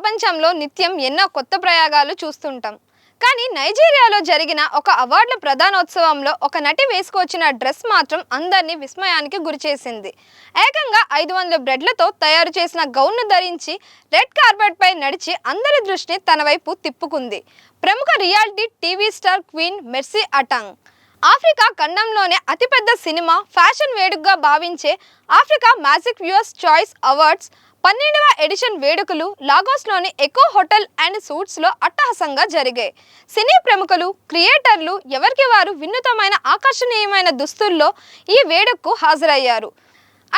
ప్రపంచంలో నిత్యం ఎన్నో కొత్త ప్రయోగాలు చూస్తుంటాం. కానీ నైజీరియాలో జరిగిన ఒక అవార్డుల ప్రధానోత్సవంలో ఒక నటి వేసుకొచ్చిన డ్రెస్ మాత్రం అందరినీ విస్మయానికి గురిచేసింది. ఏకంగా 500 బ్రెడ్లతో తయారు చేసిన గౌన్ను ధరించి రెడ్ కార్పెట్ పై నడిచి అందరి దృష్టిని తన వైపు తిప్పుకుంది. ప్రముఖ reality TV star queen Mercy Atang. Africa ఖండంలోనే అతిపెద్ద సినిమా ఫ్యాషన్ వేడుకగా భావించే Africa magic viewers choice awards 12వ ఎడిషన్ వేడుకలు లాగోస్లోని ఎకో హోటల్ అండ్ సూట్స్లో అట్టహాసంగా జరిగాయి. సినీ ప్రముఖులు, క్రియేటర్లు ఎవరికి వారు వినూతమైన ఆకర్షణీయమైన దుస్తుల్లో ఈ వేడుకకు హాజరయ్యారు.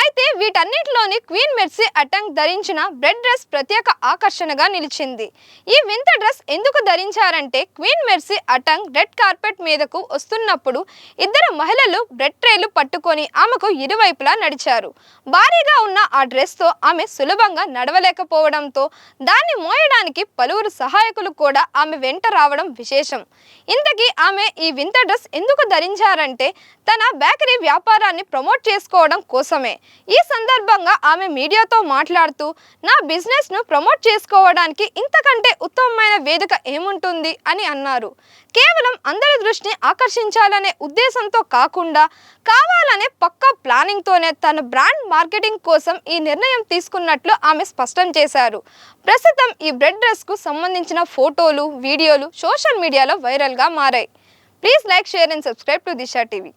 అయితే వీటన్నిటిలోని క్వీన్ మెర్సీ అటాంగ్ ధరించిన బ్రెడ్ డ్రెస్ ప్రత్యేక ఆకర్షణగా నిలిచింది. ఈ వింత డ్రెస్ ఎందుకు ధరించారంటే, క్వీన్ మెర్సీ అటాంగ్ రెడ్ కార్పెట్ మీదకు వస్తున్నప్పుడు ఇద్దరు మహిళలు బ్రెడ్ ట్రేలు పట్టుకొని ఆమెకు ఇరువైపులా నడిచారు. భారీగా ఉన్న ఆ డ్రెస్తో ఆమె సులభంగా నడవలేకపోవడంతో దాన్ని మోయడానికి పలువురు సహాయకులు కూడా ఆమె వెంట రావడం విశేషం. ఇంతకీ ఆమె ఈ వింత డ్రెస్ ఎందుకు ధరించారంటే, తన బేకరీ వ్యాపారాన్ని ప్రమోట్ చేసుకోవడం కోసమే. ఈ సందర్భంగా ఆమె మీడియాతో మాట్లాడుతూ, నా బిజినెస్ను ప్రమోట్ చేసుకోవడానికి ఇంతకంటే ఉత్తమమైన వేదిక ఏముంటుంది అని అన్నారు. కేవలం అందరి దృష్టిని ఆకర్షించాలనే ఉద్దేశంతో కాకుండా కావాలనే పక్కా ప్లానింగ్తోనే తన బ్రాండ్ మార్కెటింగ్ కోసం ఈ నిర్ణయం తీసుకున్నట్లు ఆమె స్పష్టం చేశారు. ప్రస్తుతం ఈ బ్రెడ్ డ్రెస్కు సంబంధించిన ఫోటోలు, వీడియోలు సోషల్ మీడియాలో వైరల్గా మారాయి. Please like, share and subscribe to Disha TV.